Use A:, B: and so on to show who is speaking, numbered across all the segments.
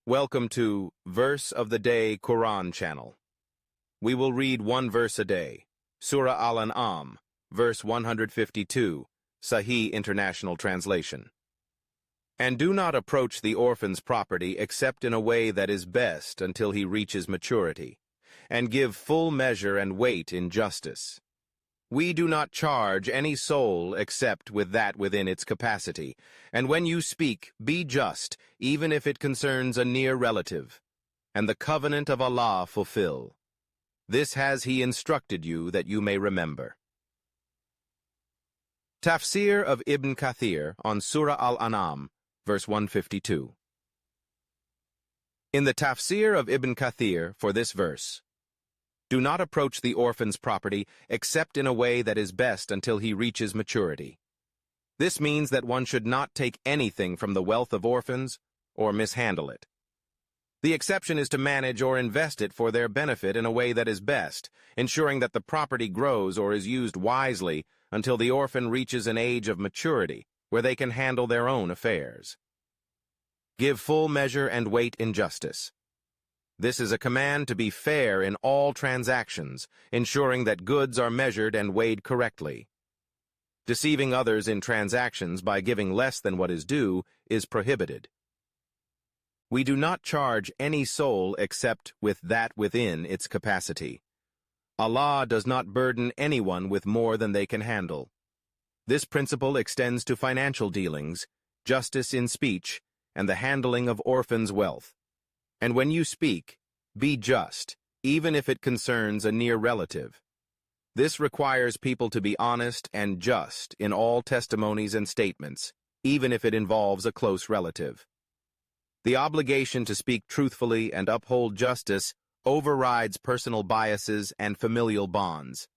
A: Welcome to Verse of the Day Quran channel. We will read one verse a day. Surah Al-An'am, verse 152, Sahih International Translation. And do not approach the orphan's property except in a way that is best until he reaches maturity, and give full measure and weight in justice. We do not charge any soul except with that within its capacity, and when you speak, be just, even if it concerns a near relative, and the covenant of Allah fulfill. This has He instructed you that you may remember. Tafsir of Ibn Kathir on Surah Al-An'am, verse 152. In the Tafsir of Ibn Kathir for this verse, do not approach the orphan's property except in a way that is best until he reaches maturity. This means that one should not take anything from the wealth of orphans or mishandle it. The exception is to manage or invest it for their benefit in a way that is best, ensuring that the property grows or is used wisely until the orphan reaches an age of maturity where they can handle their own affairs. Give full measure and weight in justice. This is a command to be fair in all transactions, ensuring that goods are measured and weighed correctly. Deceiving others in transactions by giving less than what is due is prohibited. We do not charge any soul except with that within its capacity. Allah does not burden anyone with more than they can handle. This principle extends to financial dealings, justice in speech, and the handling of orphans' wealth. And when you speak, be just, even if it concerns a near relative. This requires people to be honest and just in all testimonies and statements, even if it involves a close relative. The obligation to speak truthfully and uphold justice overrides personal biases and familial bonds.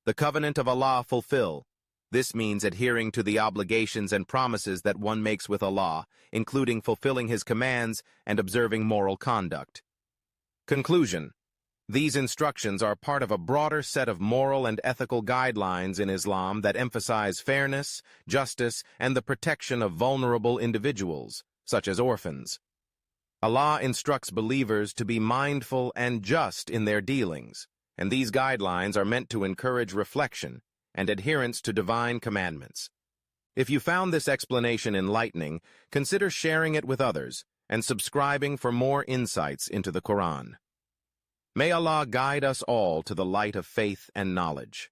A: The covenant of Allah fulfill. This means adhering to the obligations and promises that one makes with Allah, including fulfilling His commands and observing moral conduct. Conclusion: these instructions are part of a broader set of moral and ethical guidelines in Islam that emphasize fairness, justice, and the protection of vulnerable individuals, such as orphans. Allah instructs believers to be mindful and just in their dealings, and these guidelines are meant to encourage reflection and adherence to divine commandments. If you found this explanation enlightening, consider sharing it with others and subscribing for more insights into the Quran. May Allah guide us all to the light of faith and knowledge.